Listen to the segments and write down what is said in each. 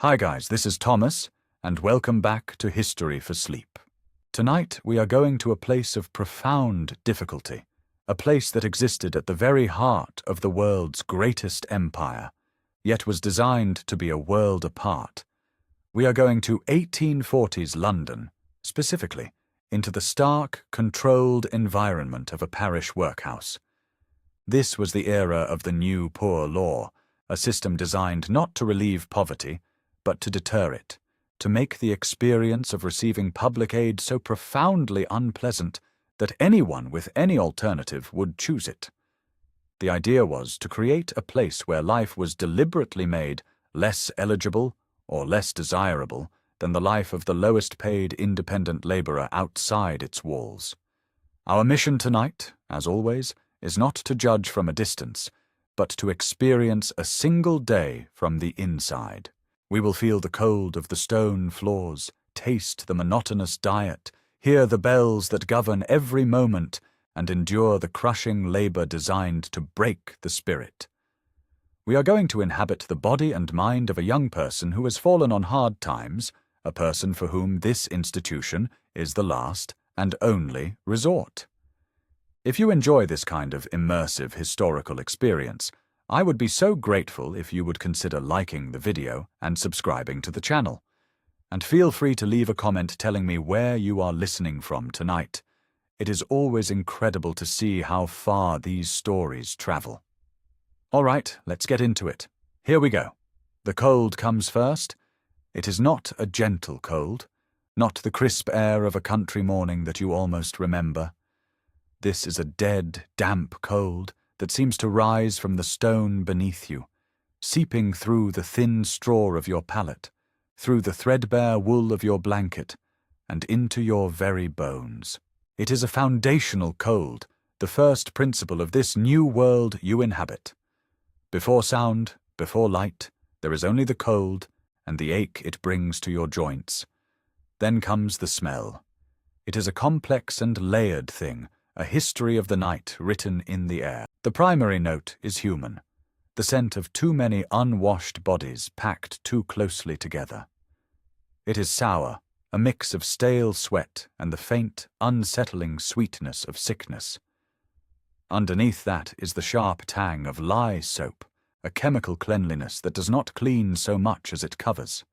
Hi guys, this is Thomas, and welcome back to History for Sleep. Tonight we are going to a place of profound difficulty, a place that existed at the very heart of the world's greatest empire, yet was designed to be a world apart. We are going to 1840s London, specifically, into the stark, controlled environment of a parish workhouse. This was the era of the New Poor Law, a system designed not to relieve poverty, but to deter it, to make the experience of receiving public aid so profoundly unpleasant that anyone with any alternative would choose it. The idea was to create a place where life was deliberately made less eligible or less desirable than the life of the lowest-paid independent laborer outside its walls. Our mission tonight, as always, is not to judge from a distance, but to experience a single day from the inside. We will feel the cold of the stone floors, taste the monotonous diet, hear the bells that govern every moment, and endure the crushing labor designed to break the spirit. We are going to inhabit the body and mind of a young person who has fallen on hard times, a person for whom this institution is the last and only resort. If you enjoy this kind of immersive historical experience, I would be so grateful if you would consider liking the video and subscribing to the channel. And feel free to leave a comment telling me where you are listening from tonight. It is always incredible to see how far these stories travel. All right, let's get into it. Here we go. The cold comes first. It is not a gentle cold, not the crisp air of a country morning that you almost remember. This is a dead, damp cold that seems to rise from the stone beneath you, seeping through the thin straw of your pallet, through the threadbare wool of your blanket, and into your very bones. It is a foundational cold, the first principle of this new world you inhabit. Before sound, before light, there is only the cold and the ache it brings to your joints. Then comes the smell. It is a complex and layered thing, a history of the night written in the air. The primary note is human, the scent of too many unwashed bodies packed too closely together. It is sour, a mix of stale sweat and the faint, unsettling sweetness of sickness. Underneath that is the sharp tang of lye soap, a chemical cleanliness that does not clean so much as it covers.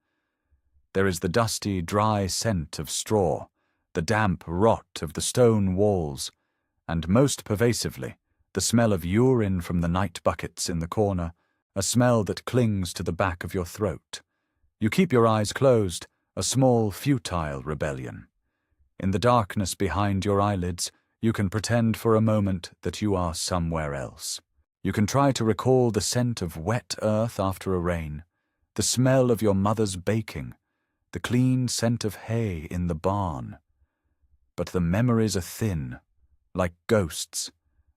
There is the dusty, dry scent of straw, the damp rot of the stone walls, and most pervasively, the smell of urine from the night buckets in the corner, a smell that clings to the back of your throat. You keep your eyes closed, a small, futile rebellion. In the darkness behind your eyelids, you can pretend for a moment that you are somewhere else. You can try to recall the scent of wet earth after a rain, the smell of your mother's baking, the clean scent of hay in the barn. But the memories are thin, like ghosts,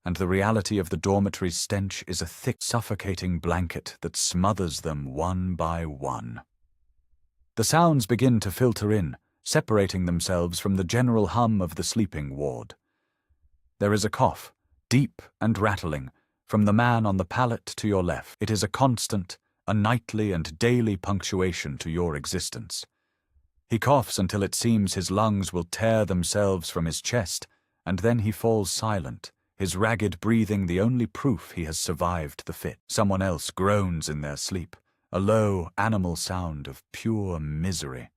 and the reality of the dormitory's stench is a thick, suffocating blanket that smothers them one by one. The sounds begin to filter in, separating themselves from the general hum of the sleeping ward. There is a cough, deep and rattling, from the man on the pallet to your left. It is a constant, a nightly and daily punctuation to your existence. He coughs until it seems his lungs will tear themselves from his chest, and then he falls silent, his ragged breathing the only proof he has survived the fit. Someone else groans in their sleep, a low, animal sound of pure misery.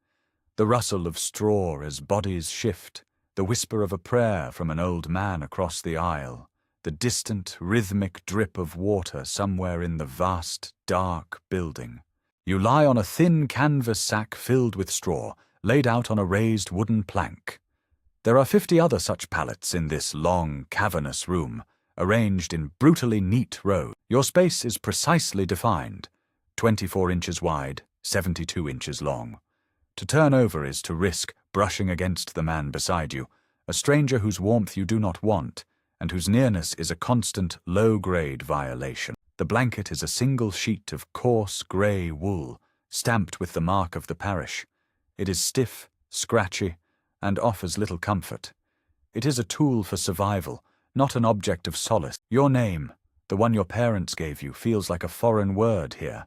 The rustle of straw as bodies shift, the whisper of a prayer from an old man across the aisle, the distant, rhythmic drip of water somewhere in the vast, dark building. You lie on a thin canvas sack filled with straw, laid out on a raised wooden plank. There are 50 other such pallets in this long, cavernous room, arranged in brutally neat rows. Your space is precisely defined, 24 inches wide, 72 inches long. To turn over is to risk brushing against the man beside you, a stranger whose warmth you do not want, and whose nearness is a constant, low-grade violation. The blanket is a single sheet of coarse, grey wool, stamped with the mark of the parish. It is stiff, scratchy, and offers little comfort. It is a tool for survival, not an object of solace. Your name, the one your parents gave you, feels like a foreign word here.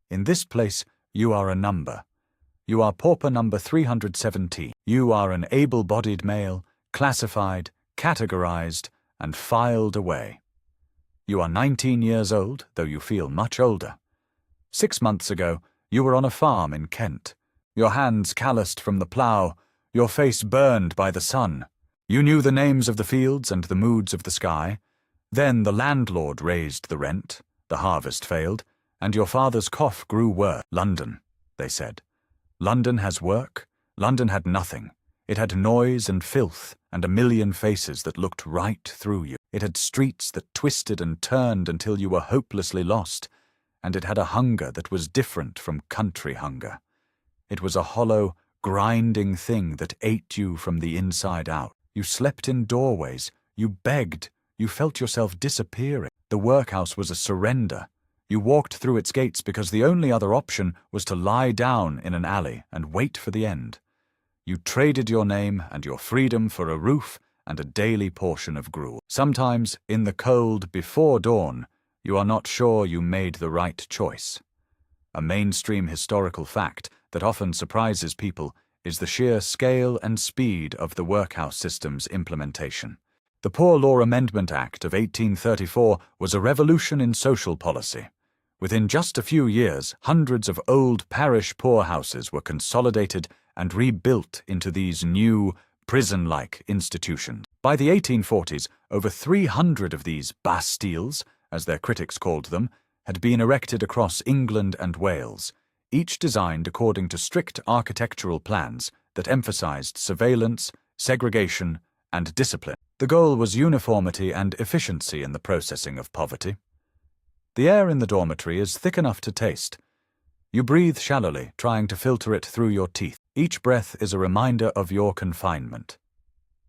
In this place, You are a number. You are pauper number 317. You are an able-bodied male, classified, categorized, and filed away. You are 19 years old, though you feel much older. 6 months ago, you were on a farm in Kent, your hands calloused from the plough, your face burned by the sun. You knew the names of the fields and the moods of the sky. Then the landlord raised the rent, the harvest failed, and your father's cough grew worse. London, they said. London has work. London had nothing. It had noise and filth and a million faces that looked right through you. It had streets that twisted and turned until you were hopelessly lost, and it had a hunger that was different from country hunger. It was a hollow, grinding thing that ate you from the inside out. You slept in doorways. You begged. You felt yourself disappearing. The workhouse was a surrender. You walked through its gates because the only other option was to lie down in an alley and wait for the end. You traded your name and your freedom for a roof and a daily portion of gruel. Sometimes, in the cold before dawn, you are not sure you made the right choice. A mainstream historical fact that often surprises people is the sheer scale and speed of the workhouse system's implementation. The Poor Law Amendment Act of 1834 was a revolution in social policy. Within just a few years, hundreds of old parish poorhouses were consolidated and rebuilt into these new, prison-like institutions. By the 1840s, over 300 of these bastilles, as their critics called them, had been erected across England and Wales, each designed according to strict architectural plans that emphasized surveillance, segregation, and discipline. The goal was uniformity and efficiency in the processing of poverty. The air in the dormitory is thick enough to taste. You breathe shallowly, trying to filter it through your teeth. Each breath is a reminder of your confinement.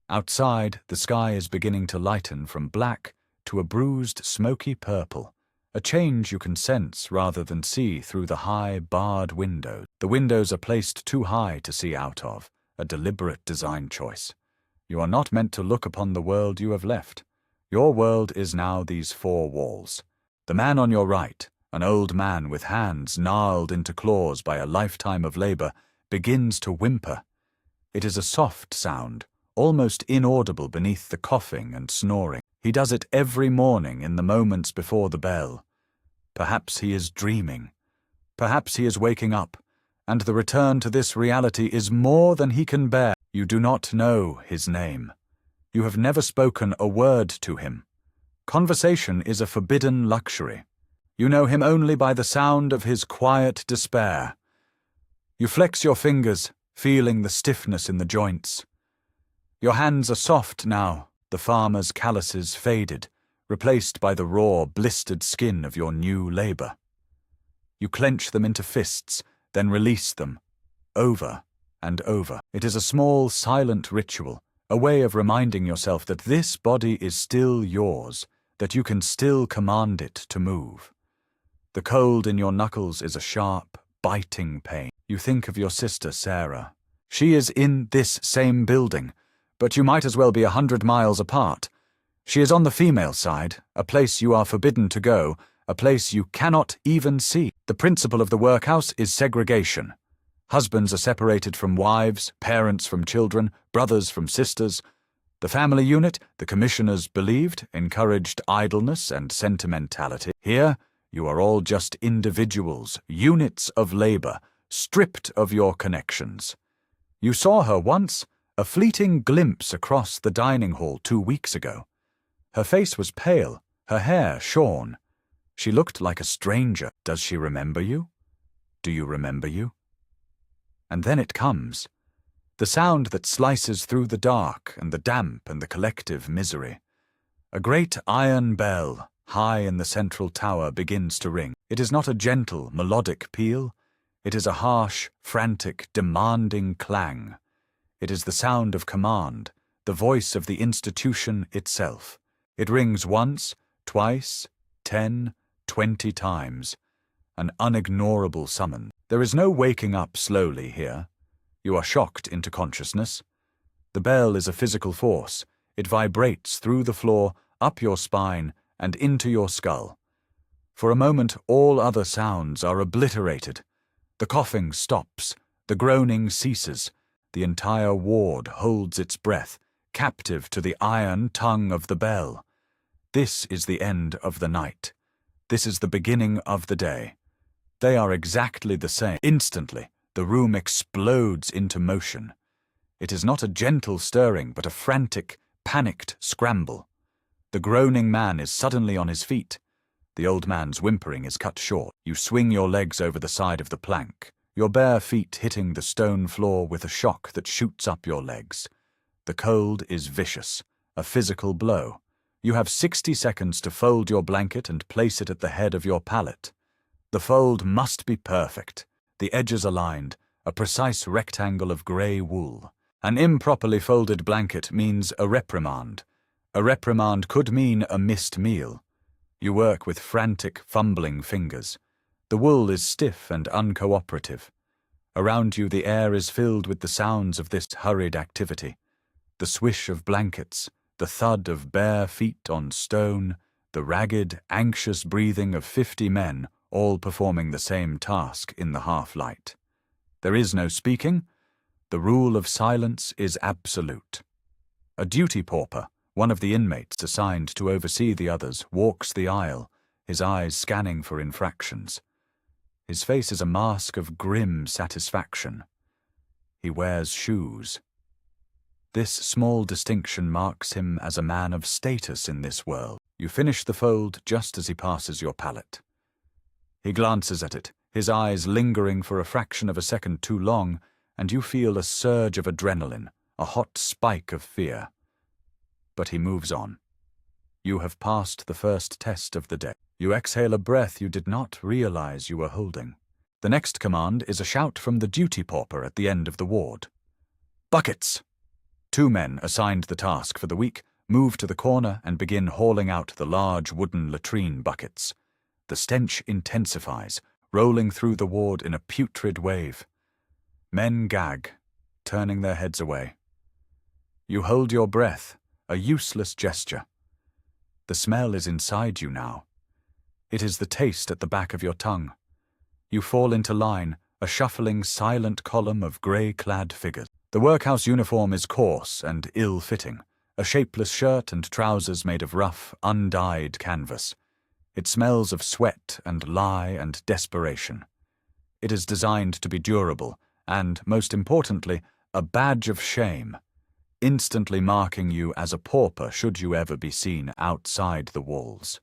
Outside, the sky is beginning to lighten from black to a bruised, smoky purple, a change you can sense rather than see through the high, barred windows. The windows are placed too high to see out of, a deliberate design choice. You are not meant to look upon the world you have left. Your world is now these four walls. The man on your right, an old man with hands gnarled into claws by a lifetime of labor, begins to whimper. It is a soft sound, almost inaudible beneath the coughing and snoring. He does it every morning in the moments before the bell. Perhaps he is dreaming. Perhaps he is waking up, and the return to this reality is more than he can bear. You do not know his name. You have never spoken a word to him. Conversation is a forbidden luxury. You know him only by the sound of his quiet despair. You flex your fingers, feeling the stiffness in the joints. Your hands are soft now, the farmer's calluses faded, replaced by the raw, blistered skin of your new labor. You clench them into fists, then release them, over and over. It is a small, silent ritual, a way of reminding yourself that this body is still yours, that you can still command it to move. The cold in your knuckles is a sharp, biting pain. You think of your sister, Sarah. She is in this same building, but you might as well be 100 miles apart. She is on the female side, a place you are forbidden to go, a place you cannot even see. The principle of the workhouse is segregation. Husbands are separated from wives, parents from children, brothers from sisters. The family unit, the commissioners believed, encouraged idleness and sentimentality. Here, you are all just individuals, units of labor, stripped of your connections. You saw her once, a fleeting glimpse across the dining hall 2 weeks ago. Her face was pale, her hair shorn. She looked like a stranger. Does she remember you? Do you remember you? And then it comes. The sound that slices through the dark and the damp and the collective misery. A great iron bell, high in the central tower, begins to ring. It is not a gentle, melodic peal. It is a harsh, frantic, demanding clang. It is the sound of command, the voice of the institution itself. It rings once, twice, 10, 20 times. An unignorable summons. There is no waking up slowly here. You are shocked into consciousness. The bell is a physical force. It vibrates through the floor, up your spine, and into your skull. For a moment, all other sounds are obliterated. The coughing stops, the groaning ceases, the entire ward holds its breath, captive to the iron tongue of the bell. This is the end of the night. This is the beginning of the day. They are exactly the same. Instantly, the room explodes into motion. It is not a gentle stirring, but a frantic, panicked scramble. The groaning man is suddenly on his feet. The old man's whimpering is cut short. You swing your legs over the side of the plank, your bare feet hitting the stone floor with a shock that shoots up your legs. The cold is vicious, a physical blow. You have 60 seconds to fold your blanket and place it at the head of your pallet. The fold must be perfect, the edges aligned, a precise rectangle of grey wool. An improperly folded blanket means a reprimand. A reprimand could mean a missed meal. You work with frantic, fumbling fingers. The wool is stiff and uncooperative. Around you the air is filled with the sounds of this hurried activity. The swish of blankets, the thud of bare feet on stone, the ragged, anxious breathing of 50 men, all performing the same task in the half-light. There is no speaking. The rule of silence is absolute. A duty pauper, one of the inmates assigned to oversee the others, walks the aisle, his eyes scanning for infractions. His face is a mask of grim satisfaction. He wears shoes. This small distinction marks him as a man of status in this world. You finish the fold just as he passes your pallet. He glances at it, his eyes lingering for a fraction of a second too long, and you feel a surge of adrenaline, a hot spike of fear. But he moves on. You have passed the first test of the day. You exhale a breath you did not realize you were holding. The next command is a shout from the duty pauper at the end of the ward. Buckets! 2 men assigned the task for the week move to the corner and begin hauling out the large wooden latrine buckets. The stench intensifies, rolling through the ward in a putrid wave. Men gag, turning their heads away. You hold your breath, a useless gesture. The smell is inside you now. It is the taste at the back of your tongue. You fall into line, a shuffling, silent column of grey-clad figures. The workhouse uniform is coarse and ill-fitting, a shapeless shirt and trousers made of rough, undyed canvas. It smells of sweat and lie and desperation. It is designed to be durable and, most importantly, a badge of shame, instantly marking you as a pauper should you ever be seen outside the walls.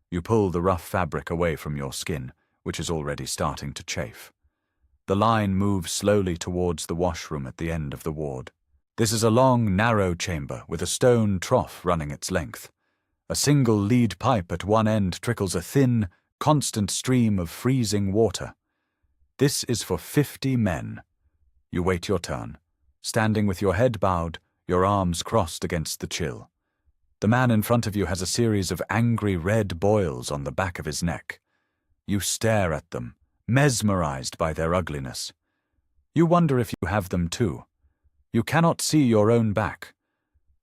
You pull the rough fabric away from your skin, which is already starting to chafe. The line moves slowly towards the washroom at the end of the ward. This is a long, narrow chamber with a stone trough running its length. A single lead pipe at one end trickles a thin, constant stream of freezing water. This is for 50 men. You wait your turn, standing with your head bowed, your arms crossed against the chill. The man in front of you has a series of angry red boils on the back of his neck. You stare at them, mesmerized by their ugliness. You wonder if you have them too. You cannot see your own back.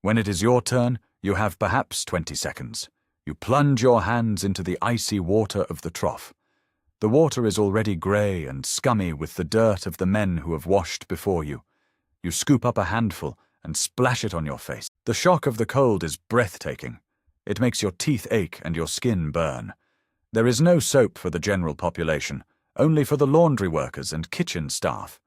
When it is your turn, you have perhaps 20 seconds. You plunge your hands into the icy water of the trough. The water is already grey and scummy with the dirt of the men who have washed before you. You scoop up a handful and splash it on your face. The shock of the cold is breathtaking. It makes your teeth ache and your skin burn. There is no soap for the general population, only for the laundry workers and kitchen staff.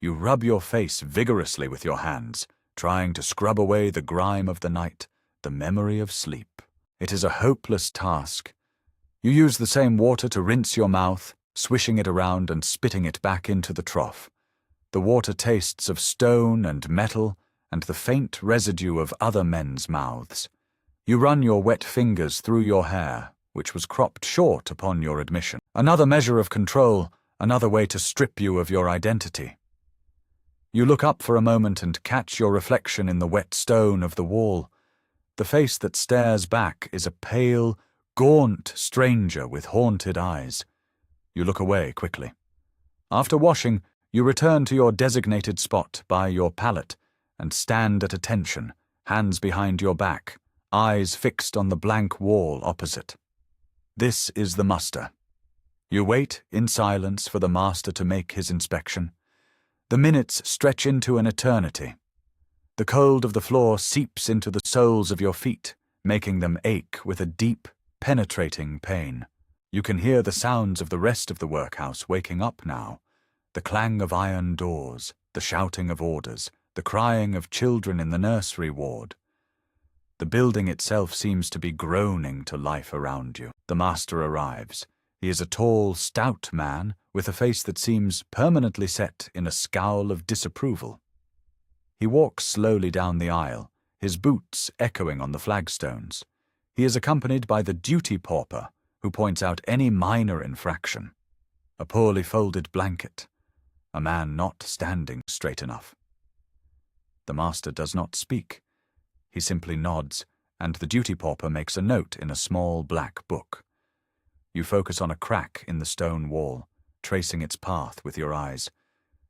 You rub your face vigorously with your hands, trying to scrub away the grime of the night, the memory of sleep. It is a hopeless task. You use the same water to rinse your mouth, swishing it around and spitting it back into the trough. The water tastes of stone and metal and the faint residue of other men's mouths. You run your wet fingers through your hair, which was cropped short upon your admission. Another measure of control, another way to strip you of your identity. You look up for a moment and catch your reflection in the wet stone of the wall. The face that stares back is a pale, gaunt stranger with haunted eyes. You look away quickly. After washing, you return to your designated spot by your pallet and stand at attention, hands behind your back, eyes fixed on the blank wall opposite. This is the muster. You wait in silence for the master to make his inspection. The minutes stretch into an eternity. The cold of the floor seeps into the soles of your feet, making them ache with a deep, penetrating pain. You can hear the sounds of the rest of the workhouse waking up now. The clang of iron doors, the shouting of orders, the crying of children in the nursery ward. The building itself seems to be groaning to life around you. The master arrives. He is a tall, stout man with a face that seems permanently set in a scowl of disapproval. He walks slowly down the aisle, his boots echoing on the flagstones. He is accompanied by the duty pauper, who points out any minor infraction. A poorly folded blanket. A man not standing straight enough. The master does not speak. He simply nods, and the duty pauper makes a note in a small black book. You focus on a crack in the stone wall, tracing its path with your eyes.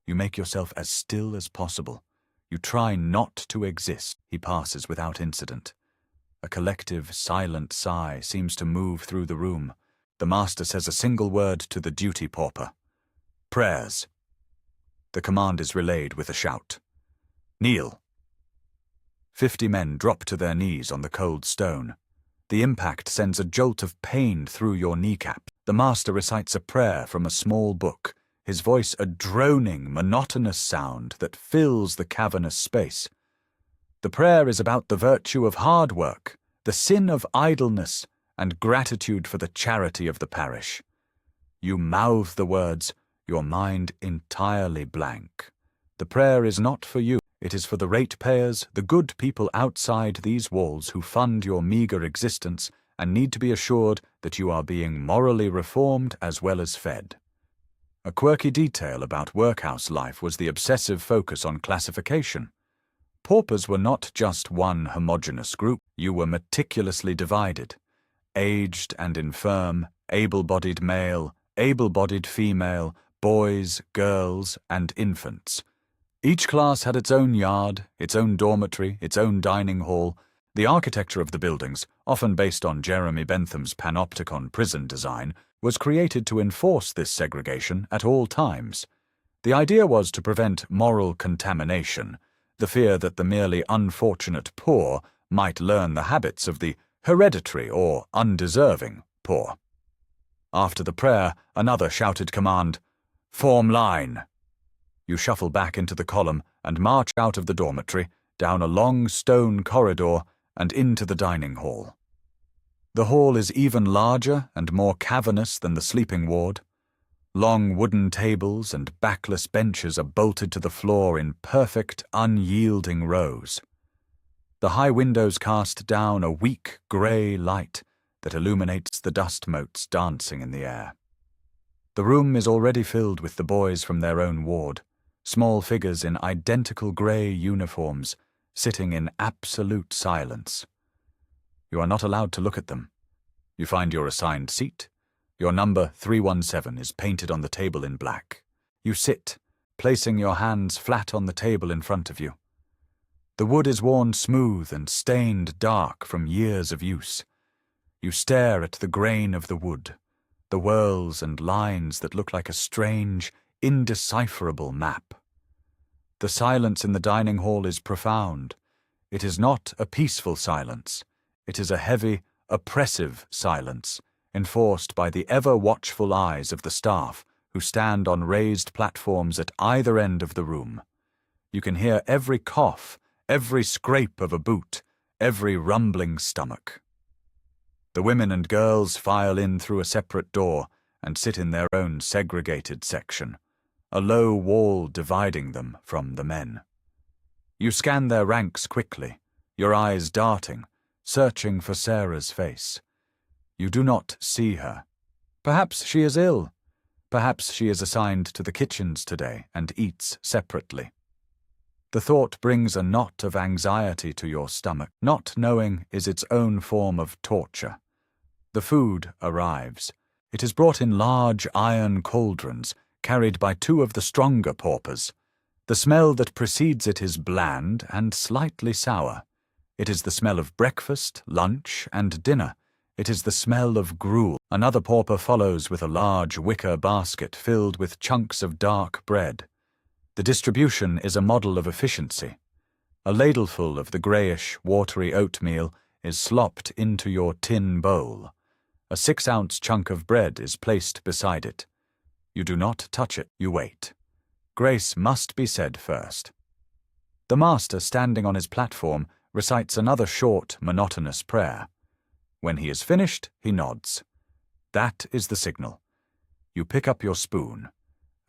You make yourself as still as possible. You try not to exist. He passes without incident. A collective, silent sigh seems to move through the room. The master says a single word to the duty pauper. Prayers. The command is relayed with a shout. Kneel. 50 men drop to their knees on the cold stone. The impact sends a jolt of pain through your kneecap. The master recites a prayer from a small book, his voice a droning, monotonous sound that fills the cavernous space. The prayer is about the virtue of hard work, the sin of idleness, and gratitude for the charity of the parish. You mouth the words, your mind entirely blank. The prayer is not for you. It is for the ratepayers, the good people outside these walls who fund your meager existence and need to be assured that you are being morally reformed as well as fed. A quirky detail about workhouse life was the obsessive focus on classification. Paupers were not just one homogeneous group. You were meticulously divided. Aged and infirm, able-bodied male, able-bodied female, boys, girls, and infants. Each class had its own yard, its own dormitory, its own dining hall. The architecture of the buildings, often based on Jeremy Bentham's panopticon prison design, was created to enforce this segregation at all times. The idea was to prevent moral contamination, the fear that the merely unfortunate poor might learn the habits of the hereditary or undeserving poor. After the prayer, another shouted command, "Form line." You shuffle back into the column and march out of the dormitory, down a long stone corridor and into the dining hall. The hall is even larger and more cavernous than the sleeping ward. Long wooden tables and backless benches are bolted to the floor in perfect, unyielding rows. The high windows cast down a weak, grey light that illuminates the dust motes dancing in the air. The room is already filled with the boys from their own ward, small figures in identical grey uniforms, sitting in absolute silence. You are not allowed to look at them. You find your assigned seat. Your number 317 is painted on the table in black. You sit, placing your hands flat on the table in front of you. The wood is worn smooth and stained dark from years of use. You stare at the grain of the wood, the whorls and lines that look like a strange, indecipherable map. The silence in the dining hall is profound. It is not a peaceful silence. It is a heavy, oppressive silence, enforced by the ever-watchful eyes of the staff who stand on raised platforms at either end of the room. You can hear every cough, every scrape of a boot, every rumbling stomach. The women and girls file in through a separate door and sit in their own segregated section, a low wall dividing them from the men. You scan their ranks quickly, your eyes darting, searching for Sarah's face. You do not see her. Perhaps she is ill. Perhaps she is assigned to the kitchens today and eats separately. The thought brings a knot of anxiety to your stomach. Not knowing is its own form of torture. The food arrives. It is brought in large iron cauldrons, carried by two of the stronger paupers. The smell that precedes it is bland and slightly sour. It is the smell of breakfast, lunch, and dinner. It is the smell of gruel. Another pauper follows with a large wicker basket filled with chunks of dark bread. The distribution is a model of efficiency. A ladleful of the greyish, watery oatmeal is slopped into your tin bowl. A 6-ounce chunk of bread is placed beside it. You do not touch it, you wait. Grace must be said first. The master, standing on his platform, recites another short, monotonous prayer. When he is finished, he nods. That is the signal. You pick up your spoon,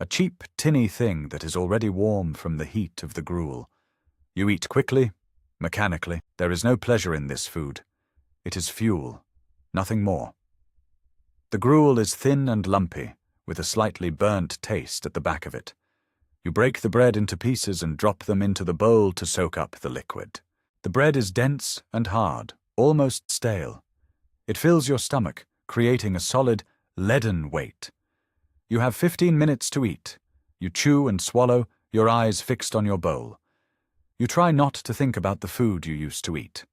a cheap, tinny thing that is already warm from the heat of the gruel. You eat quickly, mechanically. There is no pleasure in this food. It is fuel, nothing more. The gruel is thin and lumpy, with a slightly burnt taste at the back of it. You break the bread into pieces and drop them into the bowl to soak up the liquid. The bread is dense and hard, almost stale. It fills your stomach, creating a solid, leaden weight. You have 15 minutes to eat. You chew and swallow, your eyes fixed on your bowl. You try not to think about the food you used to eat.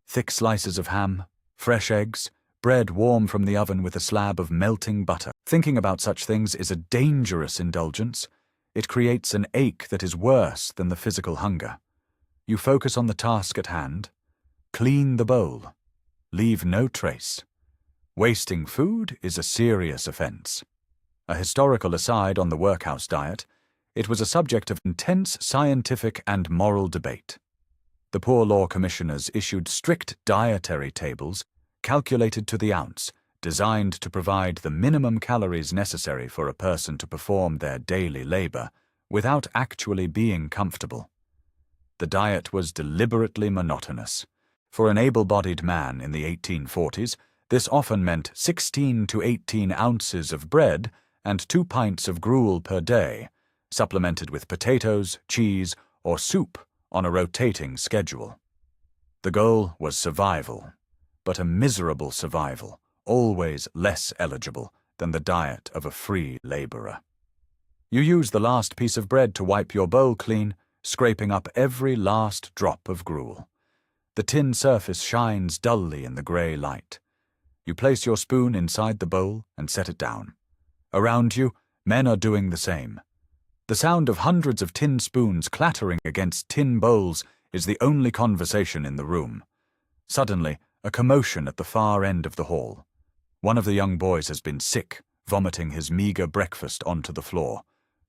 Thick slices of ham, fresh eggs, bread warm from the oven with a slab of melting butter. Thinking about such things is a dangerous indulgence. It creates an ache that is worse than the physical hunger. You focus on the task at hand. Clean the bowl. Leave no trace. Wasting food is a serious offense. A historical aside on the workhouse diet, it was a subject of intense scientific and moral debate. The Poor Law Commissioners issued strict dietary tables, calculated to the ounce, designed to provide the minimum calories necessary for a person to perform their daily labor without actually being comfortable. The diet was deliberately monotonous. For an able-bodied man in the 1840s, this often meant 16 to 18 ounces of bread and 2 pints of gruel per day, supplemented with potatoes, cheese, or soup on a rotating schedule. The goal was survival, but a miserable survival, always less eligible than the diet of a free laborer. You use the last piece of bread to wipe your bowl clean, scraping up every last drop of gruel. The tin surface shines dully in the grey light. You place your spoon inside the bowl and set it down. Around you, men are doing the same. The sound of hundreds of tin spoons clattering against tin bowls is the only conversation in the room. Suddenly, a commotion at the far end of the hall. One of the young boys has been sick, vomiting his meagre breakfast onto the floor.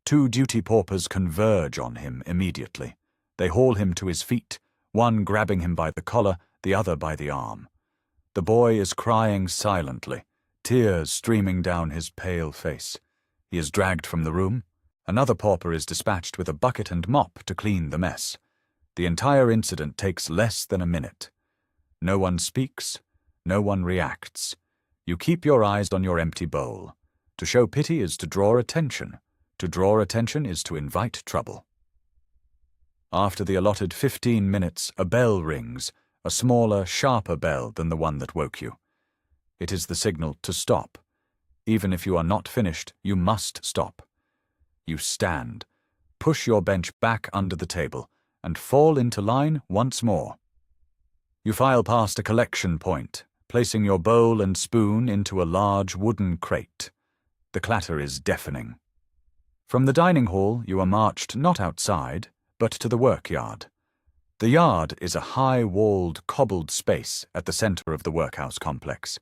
2 duty paupers converge on him immediately. They haul him to his feet, one grabbing him by the collar, the other by the arm. The boy is crying silently, tears streaming down his pale face. He is dragged from the room. Another pauper is dispatched with a bucket and mop to clean the mess. The entire incident takes less than a minute. No one speaks, no one reacts. You keep your eyes on your empty bowl. To show pity is to draw attention. To draw attention is to invite trouble. After the allotted 15 minutes, a bell rings, a smaller, sharper bell than the one that woke you. It is the signal to stop. Even if you are not finished, you must stop. You stand, push your bench back under the table, and fall into line once more. You file past a collection point, placing your bowl and spoon into a large wooden crate. The clatter is deafening. From the dining hall, you are marched not outside, but to the workyard. The yard is a high-walled, cobbled space at the center of the workhouse complex.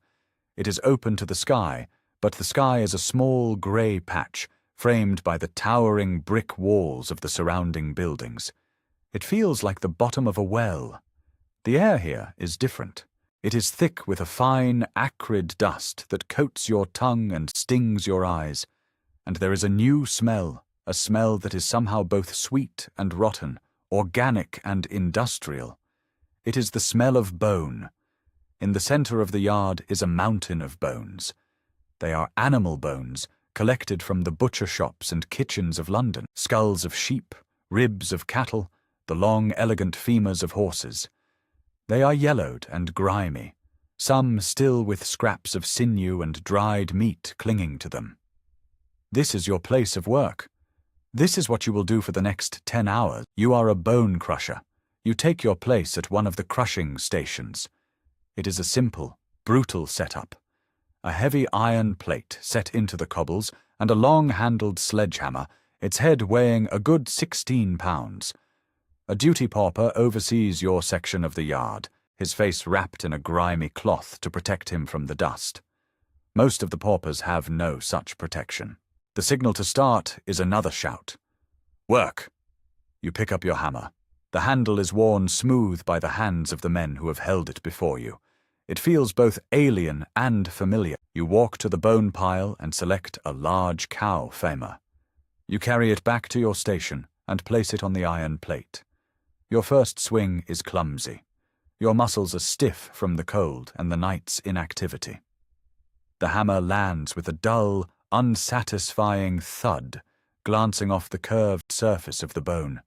It is open to the sky, but the sky is a small grey patch, framed by the towering brick walls of the surrounding buildings. It feels like the bottom of a well. The air here is different. It is thick with a fine, acrid dust that coats your tongue and stings your eyes. And there is a new smell, a smell that is somehow both sweet and rotten, organic and industrial. It is the smell of bone. In the center of the yard is a mountain of bones. They are animal bones, collected from the butcher shops and kitchens of London, skulls of sheep, ribs of cattle, the long, elegant femurs of horses. They are yellowed and grimy, some still with scraps of sinew and dried meat clinging to them. This is your place of work. This is what you will do for the next 10 hours. You are a bone crusher. You take your place at one of the crushing stations. It is a simple, brutal setup. A heavy iron plate set into the cobbles and a long-handled sledgehammer, its head weighing a good 16 pounds. A duty pauper oversees your section of the yard, his face wrapped in a grimy cloth to protect him from the dust. Most of the paupers have no such protection. The signal to start is another shout. Work! You pick up your hammer. The handle is worn smooth by the hands of the men who have held it before you. It feels both alien and familiar. You walk to the bone pile and select a large cow femur. You carry it back to your station and place it on the iron plate. Your first swing is clumsy. Your muscles are stiff from the cold and the night's inactivity. The hammer lands with a dull, unsatisfying thud, glancing off the curved surface of the bone.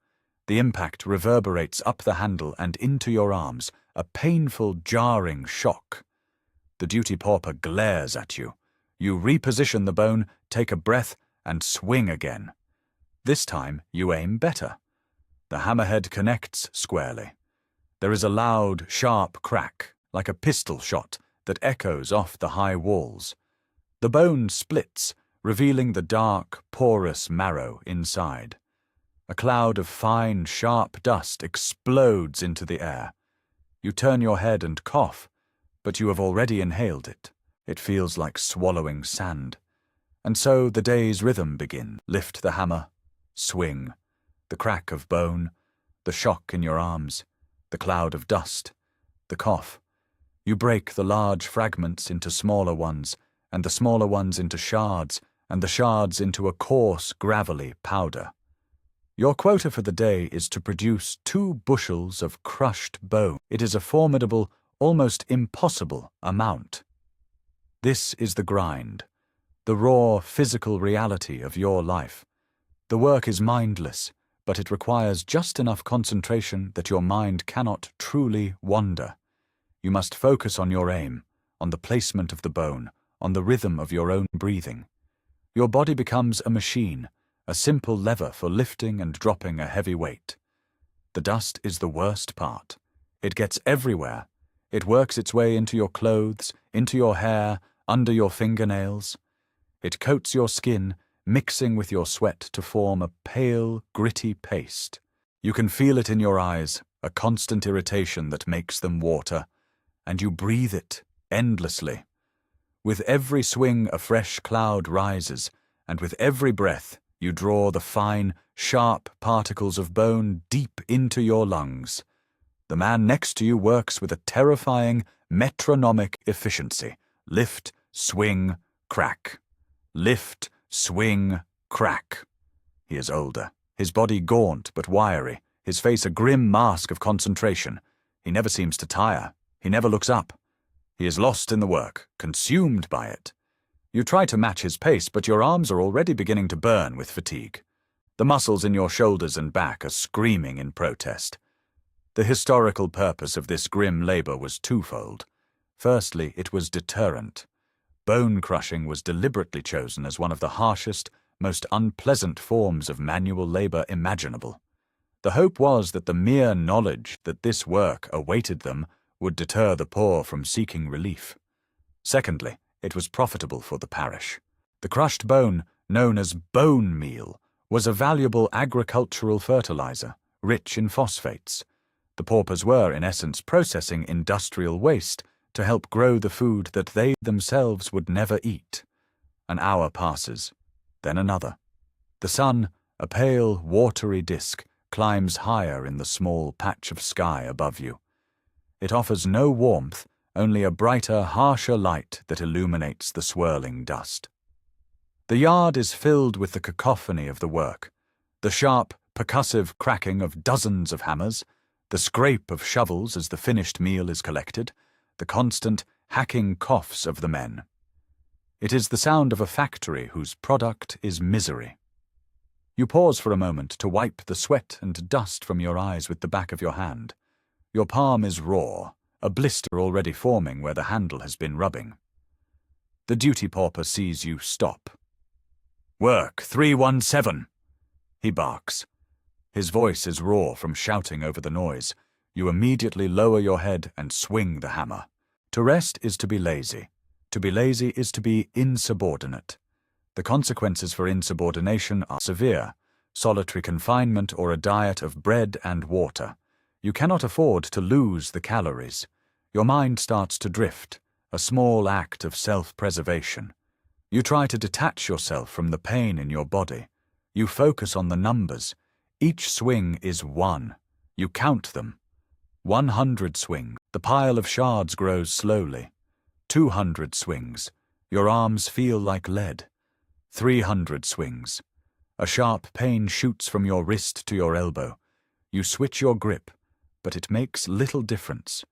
The impact reverberates up the handle and into your arms, a painful, jarring shock. The duty pauper glares at you. You reposition the bone, take a breath, and swing again. This time, you aim better. The hammerhead connects squarely. There is a loud, sharp crack, like a pistol shot, that echoes off the high walls. The bone splits, revealing the dark, porous marrow inside. A cloud of fine, sharp dust explodes into the air. You turn your head and cough, but you have already inhaled it. It feels like swallowing sand. And so the day's rhythm begins. Lift the hammer, swing, the crack of bone, the shock in your arms, the cloud of dust, the cough. You break the large fragments into smaller ones, and the smaller ones into shards, and the shards into a coarse, gravelly powder. Your quota for the day is to produce 2 bushels of crushed bone. It is a formidable, almost impossible amount. This is the grind, the raw physical reality of your life. The work is mindless, but it requires just enough concentration that your mind cannot truly wander. You must focus on your aim, on the placement of the bone, on the rhythm of your own breathing. Your body becomes a machine, a simple lever for lifting and dropping a heavy weight. The dust is the worst part. It gets everywhere. It works its way into your clothes, into your hair, under your fingernails. It coats your skin, mixing with your sweat to form a pale, gritty paste. You can feel it in your eyes, a constant irritation that makes them water, and you breathe it endlessly. With every swing a fresh cloud rises, and with every breath you draw the fine, sharp particles of bone deep into your lungs. The man next to you works with a terrifying, metronomic efficiency. Lift, swing, crack. Lift, swing, crack. He is older, his body gaunt but wiry, his face a grim mask of concentration. He never seems to tire. He never looks up. He is lost in the work, consumed by it. You try to match his pace, but your arms are already beginning to burn with fatigue. The muscles in your shoulders and back are screaming in protest. The historical purpose of this grim labor was twofold. Firstly, it was deterrent. Bone crushing was deliberately chosen as one of the harshest, most unpleasant forms of manual labor imaginable. The hope was that the mere knowledge that this work awaited them would deter the poor from seeking relief. Secondly, it was profitable for the parish. The crushed bone, known as bone meal, was a valuable agricultural fertilizer, rich in phosphates. The paupers were, in essence, processing industrial waste to help grow the food that they themselves would never eat. An hour passes, then another. The sun, a pale, watery disk, climbs higher in the small patch of sky above you. It offers no warmth, only a brighter, harsher light that illuminates the swirling dust. The yard is filled with the cacophony of the work, the sharp, percussive cracking of dozens of hammers, the scrape of shovels as the finished meal is collected, the constant, hacking coughs of the men. It is the sound of a factory whose product is misery. You pause for a moment to wipe the sweat and dust from your eyes with the back of your hand. Your palm is raw, a blister already forming where the handle has been rubbing. The duty pauper sees you stop. "Work 317!" he barks. His voice is raw from shouting over the noise. You immediately lower your head and swing the hammer. To rest is to be lazy. To be lazy is to be insubordinate. The consequences for insubordination are severe: solitary confinement or a diet of bread and water. You cannot afford to lose the calories. Your mind starts to drift, a small act of self-preservation. You try to detach yourself from the pain in your body. You focus on the numbers. Each swing is one. You count them. 100 swings. The pile of shards grows slowly. 200 swings. Your arms feel like lead. 300 swings. A sharp pain shoots from your wrist to your elbow. You switch your grip, but it makes little difference.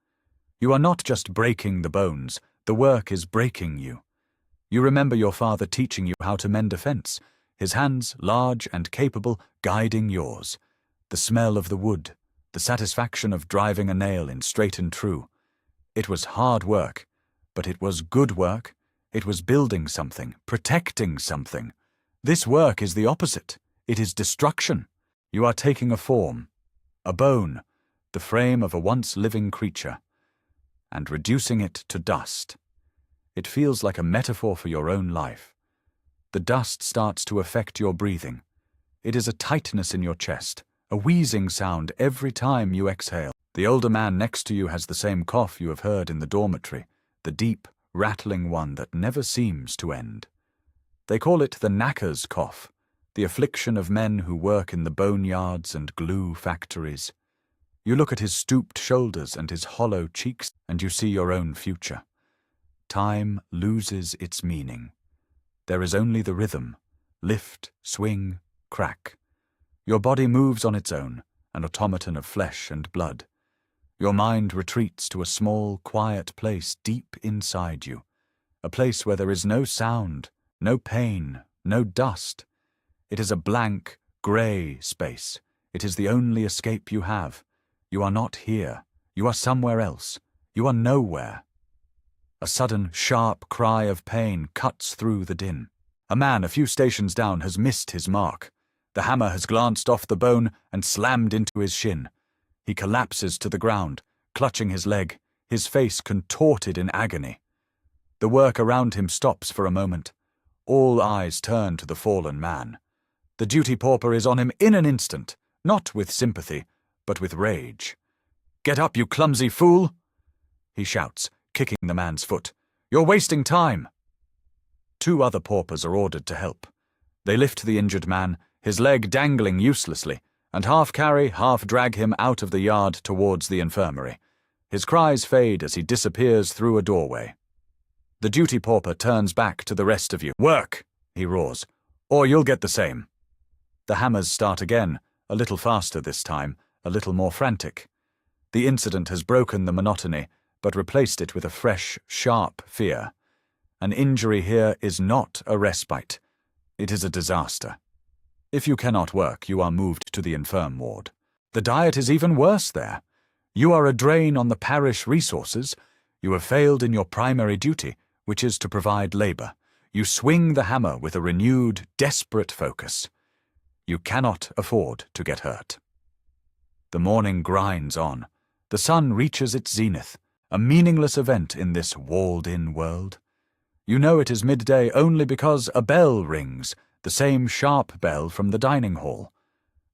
You are not just breaking the bones, the work is breaking you. You remember your father teaching you how to mend a fence, his hands, large and capable, guiding yours. The smell of the wood, the satisfaction of driving a nail in straight and true. It was hard work, but it was good work. It was building something, protecting something. This work is the opposite. It is destruction. You are taking a form, a bone, the frame of a once living creature, and reducing it to dust. It feels like a metaphor for your own life. The dust starts to affect your breathing. It is a tightness in your chest, a wheezing sound every time you exhale. The older man next to you has the same cough you have heard in the dormitory, the deep, rattling one that never seems to end. They call it the knacker's cough, the affliction of men who work in the boneyards and glue factories. You look at his stooped shoulders and his hollow cheeks, and you see your own future. Time loses its meaning. There is only the rhythm: lift, swing, crack. Your body moves on its own, an automaton of flesh and blood. Your mind retreats to a small, quiet place deep inside you, a place where there is no sound, no pain, no dust. It is a blank, grey space. It is the only escape you have. You are not here. You are somewhere else. You are nowhere. A sudden, sharp cry of pain cuts through the din. A man a few stations down has missed his mark. The hammer has glanced off the bone and slammed into his shin. He collapses to the ground, clutching his leg, his face contorted in agony. The work around him stops for a moment. All eyes turn to the fallen man. The duty pauper is on him in an instant, not with sympathy, but with rage. "Get up, you clumsy fool!" he shouts, kicking the man's foot. "You're wasting time!" 2 other paupers are ordered to help. They lift the injured man, his leg dangling uselessly, and half carry, half drag him out of the yard towards the infirmary. His cries fade as he disappears through a doorway. The duty pauper turns back to the rest of you. "Work!" he roars, "or you'll get the same." The hammers start again, a little faster this time, a little more frantic. The incident has broken the monotony, but replaced it with a fresh, sharp fear. An injury here is not a respite. It is a disaster. If you cannot work, you are moved to the infirm ward. The diet is even worse there. You are a drain on the parish resources. You have failed in your primary duty, which is to provide labour. You swing the hammer with a renewed, desperate focus. You cannot afford to get hurt. The morning grinds on. The sun reaches its zenith, a meaningless event in this walled-in world. You know it is midday only because a bell rings, the same sharp bell from the dining hall.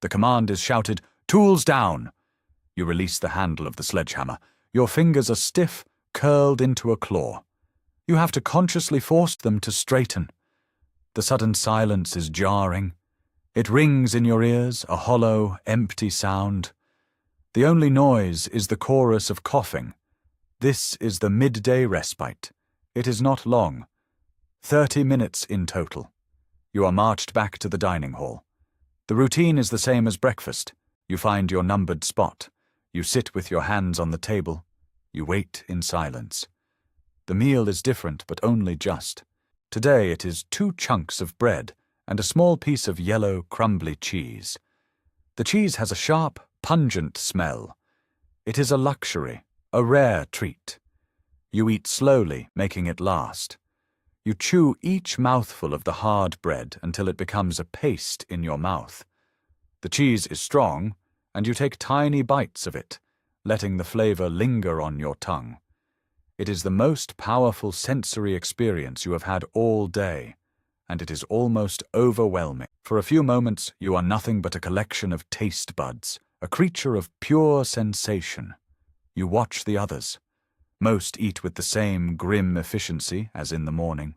The command is shouted, "Tools down!" You release the handle of the sledgehammer. Your fingers are stiff, curled into a claw. You have to consciously force them to straighten. The sudden silence is jarring. It rings in your ears, a hollow, empty sound. The only noise is the chorus of coughing. This is the midday respite. It is not long. 30 minutes in total. You are marched back to the dining hall. The routine is the same as breakfast. You find your numbered spot. You sit with your hands on the table. You wait in silence. The meal is different, but only just. Today it is 2 chunks of bread and a small piece of yellow, crumbly cheese. The cheese has a sharp, pungent smell. It is a luxury, a rare treat. You eat slowly, making it last. You chew each mouthful of the hard bread until it becomes a paste in your mouth. The cheese is strong, and you take tiny bites of it, letting the flavor linger on your tongue. It is the most powerful sensory experience you have had all day, and it is almost overwhelming. For a few moments, you are nothing but a collection of taste buds, a creature of pure sensation. You watch the others. Most eat with the same grim efficiency as in the morning.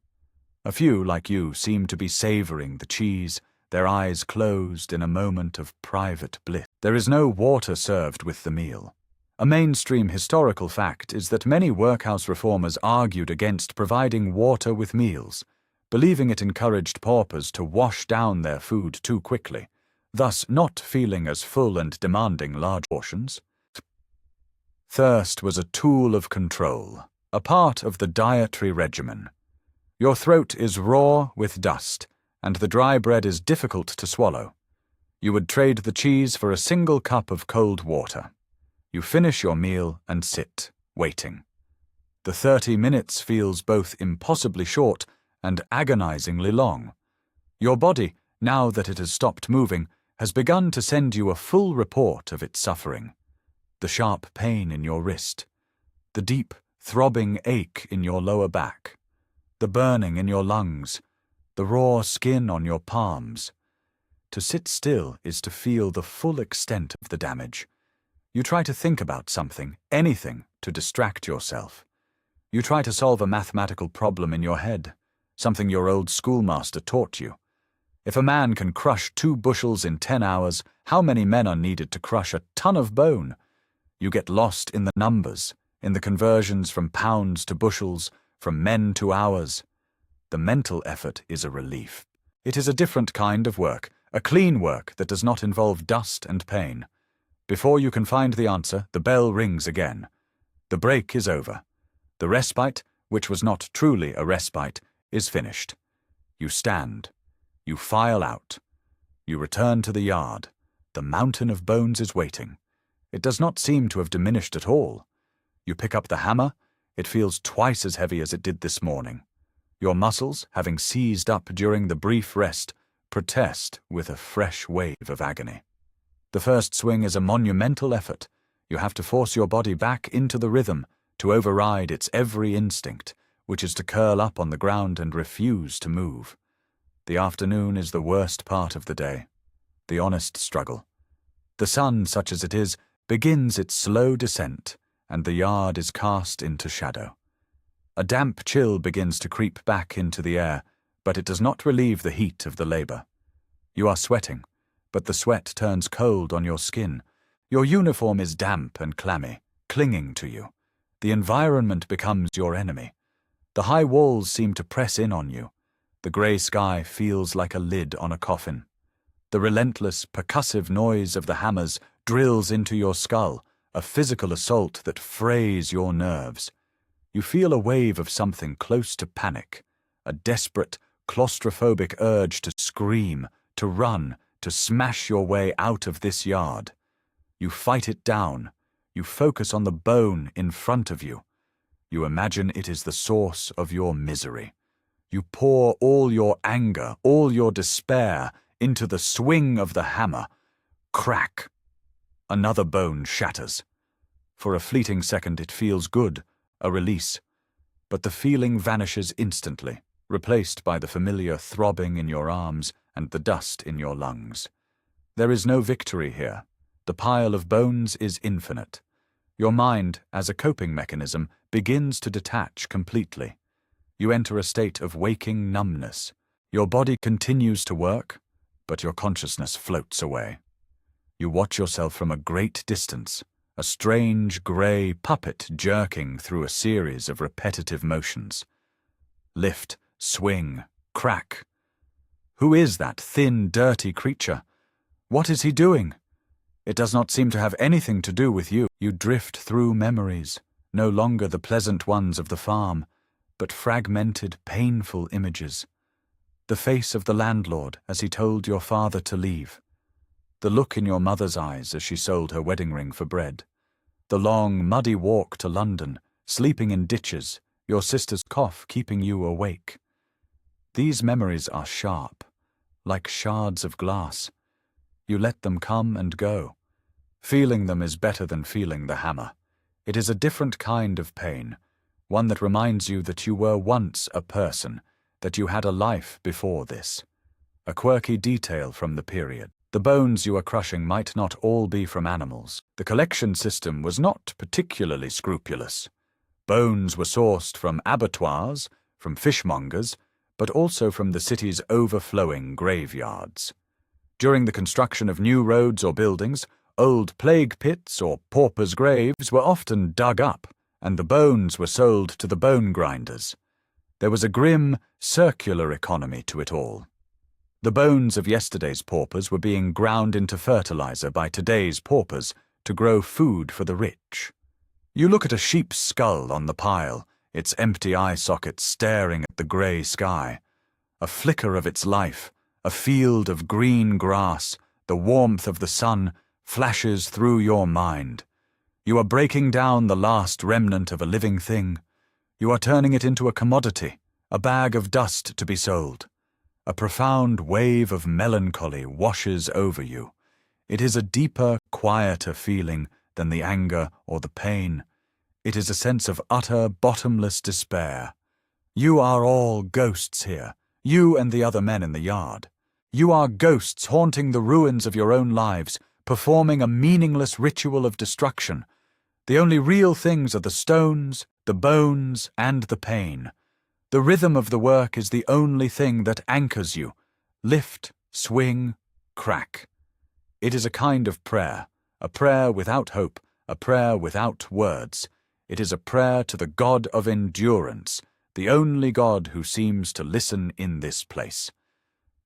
A few, like you, seem to be savoring the cheese, their eyes closed in a moment of private bliss. There is no water served with the meal. A mainstream historical fact is that many workhouse reformers argued against providing water with meals, believing it encouraged paupers to wash down their food too quickly, thus not feeling as full and demanding large portions. Thirst was a tool of control, a part of the dietary regimen. Your throat is raw with dust, and the dry bread is difficult to swallow. You would trade the cheese for a single cup of cold water. You finish your meal and sit, waiting. The 30 minutes feels both impossibly short and agonizingly long. Your body, now that it has stopped moving, has begun to send you a full report of its suffering. The sharp pain in your wrist, the deep, throbbing ache in your lower back, the burning in your lungs, the raw skin on your palms. To sit still is to feel the full extent of the damage. You try to think about something, anything, to distract yourself. You try to solve a mathematical problem in your head, something your old schoolmaster taught you. If a man can crush 2 bushels in 10 hours, how many men are needed to crush a ton of bone? You get lost in the numbers, in the conversions from pounds to bushels, from men to hours. The mental effort is a relief. It is a different kind of work, a clean work that does not involve dust and pain. Before you can find the answer, the bell rings again. The break is over. The respite, which was not truly a respite, is finished. You stand. You file out. You return to the yard. The mountain of bones is waiting. It does not seem to have diminished at all. You pick up the hammer. It feels twice as heavy as it did this morning. Your muscles, having seized up during the brief rest, protest with a fresh wave of agony. The first swing is a monumental effort. You have to force your body back into the rhythm, to override its every instinct, which is to curl up on the ground and refuse to move. The afternoon is the worst part of the day, the honest struggle. The sun, such as it is, begins its slow descent, and the yard is cast into shadow. A damp chill begins to creep back into the air, but it does not relieve the heat of the labor. You are sweating, but the sweat turns cold on your skin. Your uniform is damp and clammy, clinging to you. The environment becomes your enemy. The high walls seem to press in on you. The grey sky feels like a lid on a coffin. The relentless, percussive noise of the hammers drills into your skull, a physical assault that frays your nerves. You feel a wave of something close to panic, a desperate, claustrophobic urge to scream, to run, to smash your way out of this yard. You fight it down. You focus on the bone in front of you. You imagine it is the source of your misery. You pour all your anger, all your despair into the swing of the hammer. Crack! Another bone shatters. For a fleeting second it feels good, a release. But the feeling vanishes instantly, replaced by the familiar throbbing in your arms and the dust in your lungs. There is no victory here. The pile of bones is infinite. Your mind, as a coping mechanism, begins to detach completely. You enter a state of waking numbness. Your body continues to work, but your consciousness floats away. You watch yourself from a great distance, a strange grey puppet jerking through a series of repetitive motions. Lift, swing, crack. Who is that thin, dirty creature? What is he doing? It does not seem to have anything to do with you. You drift through memories, no longer the pleasant ones of the farm, but fragmented, painful images. The face of the landlord as he told your father to leave. The look in your mother's eyes as she sold her wedding ring for bread. The long, muddy walk to London, sleeping in ditches, your sister's cough keeping you awake. These memories are sharp, like shards of glass. You let them come and go. Feeling them is better than feeling the hammer. It is a different kind of pain, one that reminds you that you were once a person, that you had a life before this. A quirky detail from the period. The bones you are crushing might not all be from animals. The collection system was not particularly scrupulous. Bones were sourced from abattoirs, from fishmongers, but also from the city's overflowing graveyards. During the construction of new roads or buildings, old plague pits or paupers' graves were often dug up, and the bones were sold to the bone grinders. There was a grim, circular economy to it all. The bones of yesterday's paupers were being ground into fertilizer by today's paupers to grow food for the rich. You look at a sheep's skull on the pile, its empty eye sockets staring at the grey sky. A flicker of its life, a field of green grass, the warmth of the sun, flashes through your mind. You are breaking down the last remnant of a living thing. You are turning it into a commodity, a bag of dust to be sold. A profound wave of melancholy washes over you. It is a deeper, quieter feeling than the anger or the pain. It is a sense of utter, bottomless despair. You are all ghosts here, you and the other men in the yard. You are ghosts haunting the ruins of your own lives, performing a meaningless ritual of destruction. The only real things are the stones, the bones, and the pain. The rhythm of the work is the only thing that anchors you. Lift, swing, crack. It is a kind of prayer, a prayer without hope, a prayer without words. It is a prayer to the God of endurance, the only God who seems to listen in this place.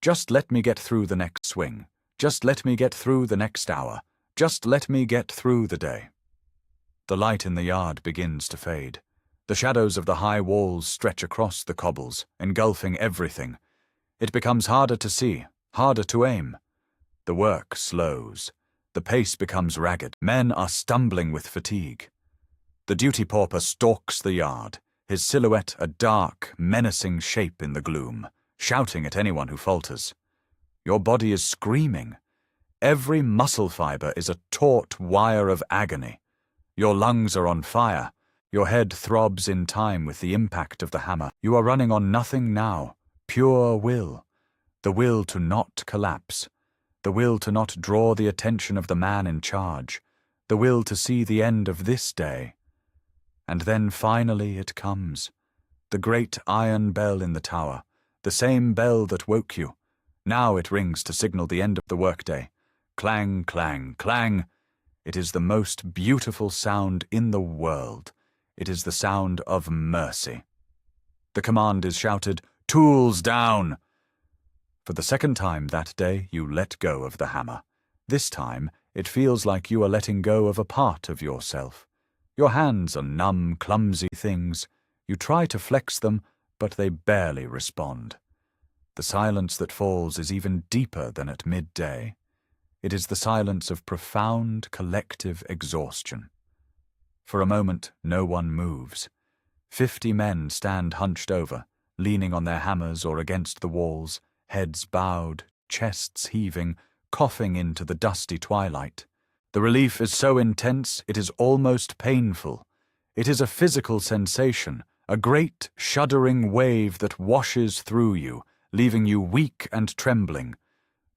Just let me get through the next swing. Just let me get through the next hour. Just let me get through the day. The light in the yard begins to fade. The shadows of the high walls stretch across the cobbles, engulfing everything. It becomes harder to see, harder to aim. The work slows. The pace becomes ragged. Men are stumbling with fatigue. The duty pauper stalks the yard, his silhouette a dark, menacing shape in the gloom, shouting at anyone who falters. Your body is screaming. Every muscle fiber is a taut wire of agony. Your lungs are on fire. Your head throbs in time with the impact of the hammer. You are running on nothing now, pure will. The will to not collapse. The will to not draw the attention of the man in charge. The will to see the end of this day. And then finally it comes. The great iron bell in the tower, the same bell that woke you. Now it rings to signal the end of the workday. Clang, clang, clang. It is the most beautiful sound in the world. It is the sound of mercy. The command is shouted, "Tools down!" For the second time that day, you let go of the hammer. This time, it feels like you are letting go of a part of yourself. Your hands are numb, clumsy things. You try to flex them, but they barely respond. The silence that falls is even deeper than at midday. It is the silence of profound collective exhaustion. For a moment, no one moves. 50 men stand hunched over, leaning on their hammers or against the walls, heads bowed, chests heaving, coughing into the dusty twilight. The relief is so intense it is almost painful. It is a physical sensation, a great, shuddering wave that washes through you, leaving you weak and trembling.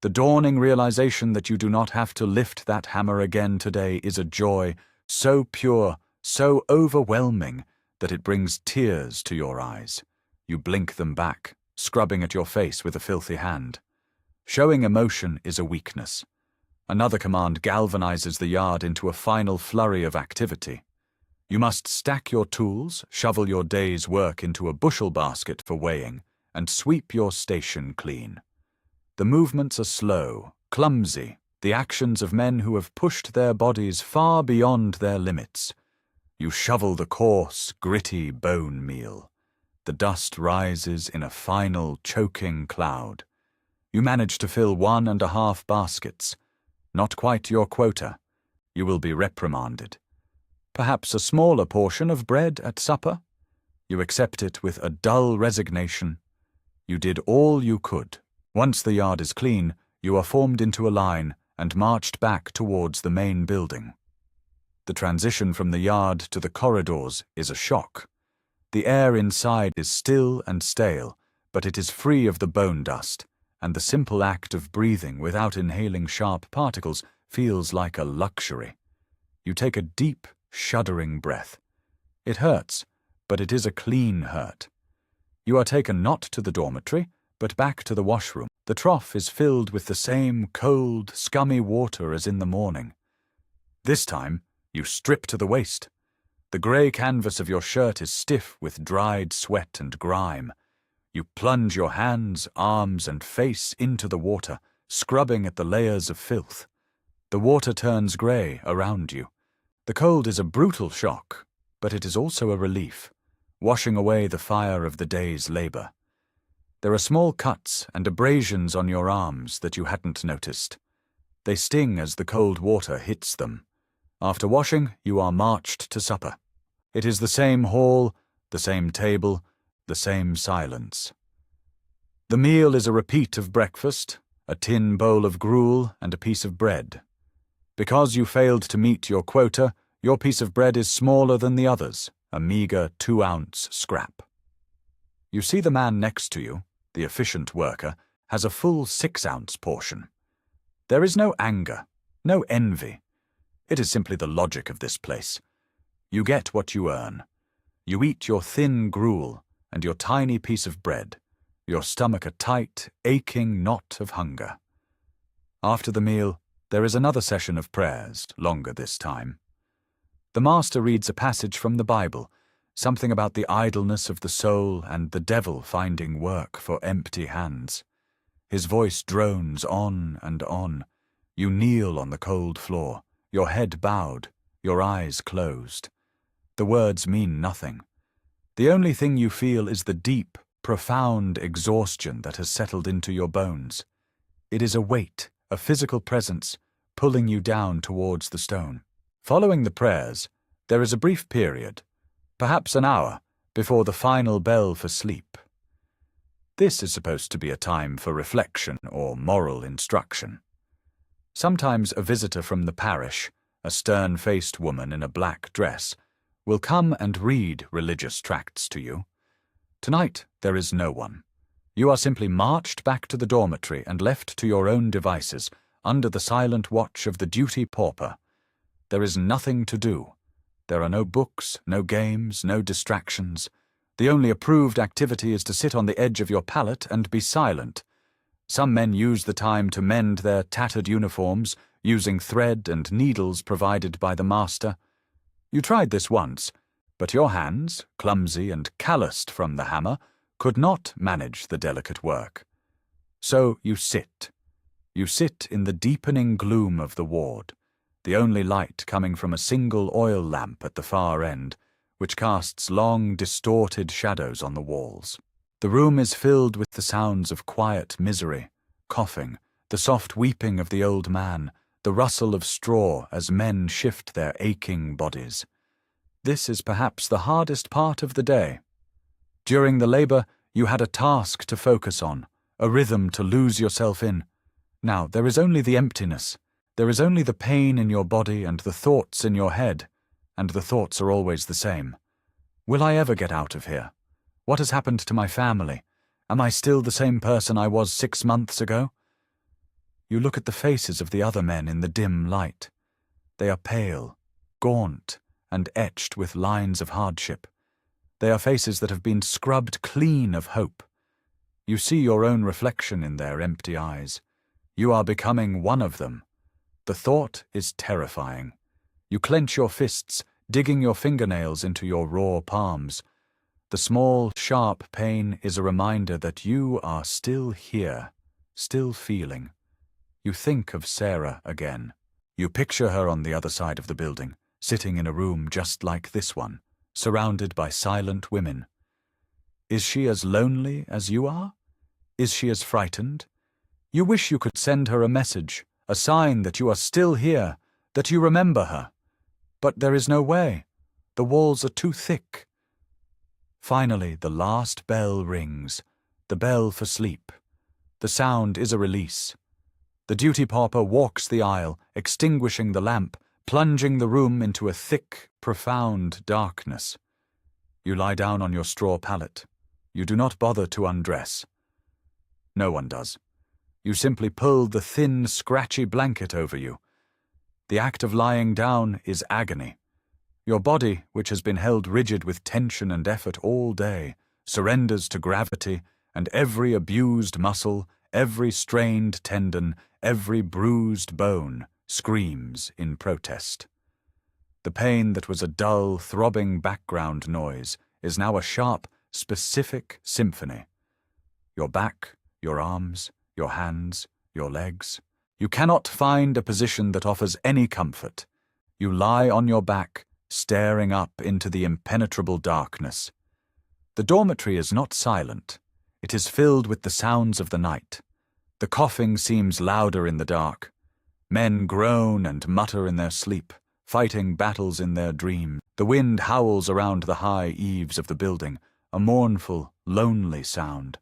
The dawning realization that you do not have to lift that hammer again today is a joy so pure, so overwhelming, that it brings tears to your eyes. You blink them back, scrubbing at your face with a filthy hand. Showing emotion is a weakness. Another command galvanizes the yard into a final flurry of activity. You must stack your tools, shovel your day's work into a bushel basket for weighing, and sweep your station clean. The movements are slow, clumsy, the actions of men who have pushed their bodies far beyond their limits. You shovel the coarse, gritty bone meal. The dust rises in a final, choking cloud. You manage to fill 1.5 baskets. Not quite your quota. You will be reprimanded. Perhaps a smaller portion of bread at supper? You accept it with a dull resignation. You did all you could. Once the yard is clean, you are formed into a line and marched back towards the main building. The transition from the yard to the corridors is a shock. The air inside is still and stale, but it is free of the bone dust, and the simple act of breathing without inhaling sharp particles feels like a luxury. You take a deep, shuddering breath. It hurts, but it is a clean hurt. You are taken not to the dormitory, but back to the washroom. The trough is filled with the same cold, scummy water as in the morning. This time, you strip to the waist. The grey canvas of your shirt is stiff with dried sweat and grime. You plunge your hands, arms, and face into the water, scrubbing at the layers of filth. The water turns grey around you. The cold is a brutal shock, but it is also a relief, washing away the fire of the day's labour. There are small cuts and abrasions on your arms that you hadn't noticed. They sting as the cold water hits them. After washing, you are marched to supper. It is the same hall, the same table, the same silence. The meal is a repeat of breakfast, a tin bowl of gruel and a piece of bread. Because you failed to meet your quota, your piece of bread is smaller than the others, a meagre 2-ounce scrap. You see the man next to you, the efficient worker, has a full 6-ounce portion. There is no anger, no envy. It is simply the logic of this place. You get what you earn. You eat your thin gruel and your tiny piece of bread, your stomach a tight, aching knot of hunger. After the meal, there is another session of prayers, longer this time. The master reads a passage from the Bible, something about the idleness of the soul and the devil finding work for empty hands. His voice drones on and on. You kneel on the cold floor, your head bowed, your eyes closed. The words mean nothing. The only thing you feel is the deep, profound exhaustion that has settled into your bones. It is a weight, a physical presence, pulling you down towards the stone. Following the prayers, there is a brief period, perhaps an hour, before the final bell for sleep. This is supposed to be a time for reflection or moral instruction. Sometimes a visitor from the parish, a stern-faced woman in a black dress, will come and read religious tracts to you. Tonight there is no one. You are simply marched back to the dormitory and left to your own devices, under the silent watch of the duty pauper. There is nothing to do. There are no books, no games, no distractions. The only approved activity is to sit on the edge of your pallet and be silent. Some men use the time to mend their tattered uniforms, using thread and needles provided by the master. You tried this once, but your hands, clumsy and calloused from the hammer, could not manage the delicate work. So you sit. You sit in the deepening gloom of the ward, the only light coming from a single oil lamp at the far end, which casts long, distorted shadows on the walls. The room is filled with the sounds of quiet misery, coughing, the soft weeping of the old man, the rustle of straw as men shift their aching bodies. This is perhaps the hardest part of the day. During the labor, you had a task to focus on, a rhythm to lose yourself in. Now there is only the emptiness. There is only the pain in your body and the thoughts in your head, and the thoughts are always the same. Will I ever get out of here? What has happened to my family? Am I still the same person I was 6 months ago? You look at the faces of the other men in the dim light. They are pale, gaunt, and etched with lines of hardship. They are faces that have been scrubbed clean of hope. You see your own reflection in their empty eyes. You are becoming one of them. The thought is terrifying. You clench your fists, digging your fingernails into your raw palms. The small, sharp pain is a reminder that you are still here, still feeling. You think of Sarah again. You picture her on the other side of the building, sitting in a room just like this one, surrounded by silent women. Is she as lonely as you are? Is she as frightened? You wish you could send her a message, a sign that you are still here, that you remember her. But there is no way. The walls are too thick. Finally, the last bell rings, the bell for sleep. The sound is a release. The duty pauper walks the aisle, extinguishing the lamp, plunging the room into a thick, profound darkness. You lie down on your straw pallet. You do not bother to undress. No one does. You simply pull the thin, scratchy blanket over you. The act of lying down is agony. Your body, which has been held rigid with tension and effort all day, surrenders to gravity, and every abused muscle, every strained tendon, every bruised bone screams in protest. The pain that was a dull, throbbing background noise is now a sharp, specific symphony. Your back, your arms, your hands, your legs. You cannot find a position that offers any comfort. You lie on your back, staring up into the impenetrable darkness. The dormitory is not silent. It is filled with the sounds of the night. The coughing seems louder in the dark. Men groan and mutter in their sleep, fighting battles in their dreams. The wind howls around the high eaves of the building, a mournful, lonely sound.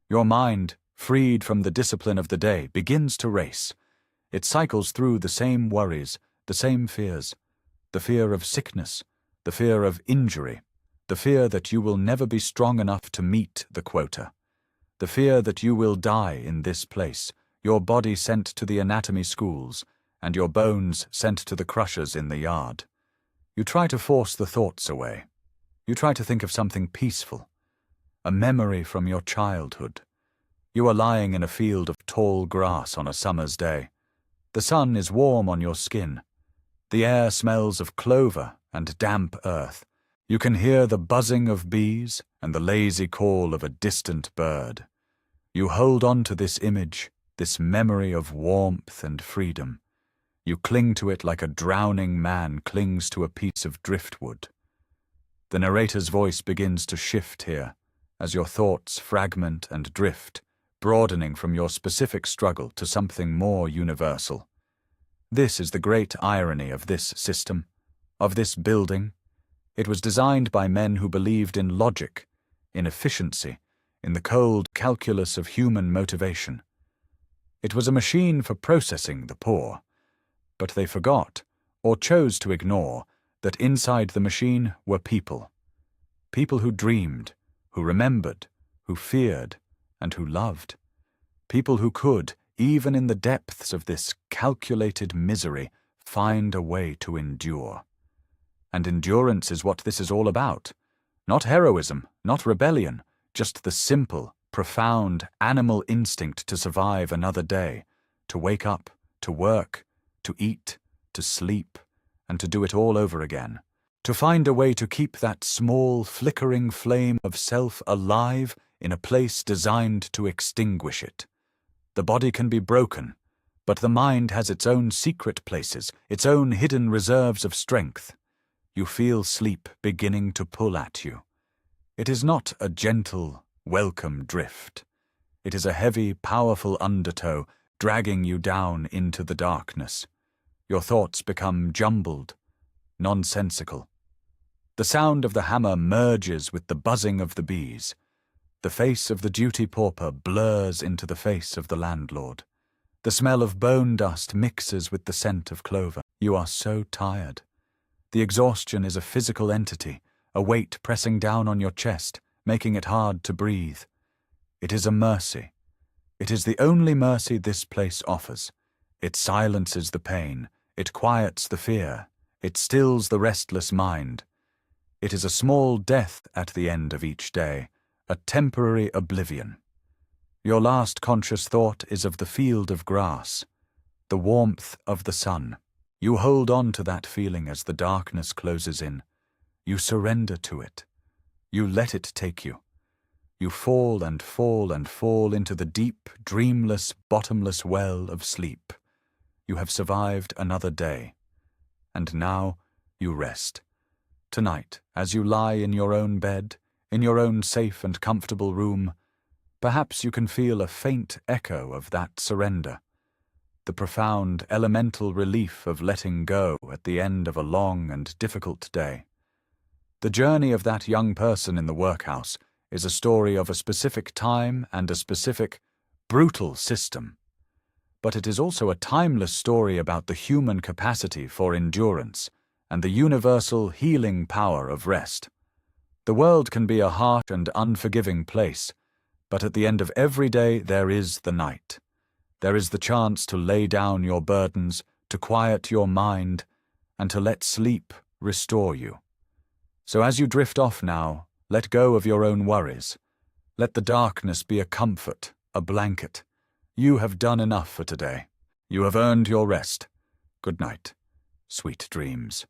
Your mind, freed from the discipline of the day, begins to race. It cycles through the same worries, the same fears. The fear of sickness, the fear of injury, the fear that you will never be strong enough to meet the quota. The fear that you will die in this place, your body sent to the anatomy schools, and your bones sent to the crushers in the yard. You try to force the thoughts away. You try to think of something peaceful, a memory from your childhood. You are lying in a field of tall grass on a summer's day. The sun is warm on your skin. The air smells of clover and damp earth. You can hear the buzzing of bees and the lazy call of a distant bird. You hold on to this image, this memory of warmth and freedom. You cling to it like a drowning man clings to a piece of driftwood. The narrator's voice begins to shift here, as your thoughts fragment and drift, broadening from your specific struggle to something more universal. This is the great irony of this system, of this building. It was designed by men who believed in logic, in efficiency, in the cold calculus of human motivation. It was a machine for processing the poor. But they forgot, or chose to ignore, that inside the machine were people. People who dreamed, who remembered, who feared, and who loved. People who could, even in the depths of this calculated misery, find a way to endure. And endurance is what this is all about. Not heroism, not rebellion, just the simple, profound, animal instinct to survive another day, to wake up, to work, to eat, to sleep, and to do it all over again. To find a way to keep that small, flickering flame of self alive in a place designed to extinguish it. The body can be broken, but the mind has its own secret places, its own hidden reserves of strength. You feel sleep beginning to pull at you. It is not a gentle, welcome drift. It is a heavy, powerful undertow dragging you down into the darkness. Your thoughts become jumbled, nonsensical. The sound of the hammer merges with the buzzing of the bees. The face of the duty pauper blurs into the face of the landlord. The smell of bone dust mixes with the scent of clover. You are so tired. The exhaustion is a physical entity, a weight pressing down on your chest, making it hard to breathe. It is a mercy. It is the only mercy this place offers. It silences the pain. It quiets the fear. It stills the restless mind. It is a small death at the end of each day, a temporary oblivion. Your last conscious thought is of the field of grass, the warmth of the sun. You hold on to that feeling as the darkness closes in. You surrender to it. You let it take you. You fall and fall and fall into the deep, dreamless, bottomless well of sleep. You have survived another day. And now you rest. Tonight, as you lie in your own bed, in your own safe and comfortable room, perhaps you can feel a faint echo of that surrender, the profound, elemental relief of letting go at the end of a long and difficult day. The journey of that young person in the workhouse is a story of a specific time and a specific, brutal system. But it is also a timeless story about the human capacity for endurance and the universal healing power of rest. The world can be a harsh and unforgiving place, but at the end of every day there is the night. There is the chance to lay down your burdens, to quiet your mind, and to let sleep restore you. So as you drift off now, let go of your own worries. Let the darkness be a comfort, a blanket. You have done enough for today. You have earned your rest. Good night. Sweet dreams.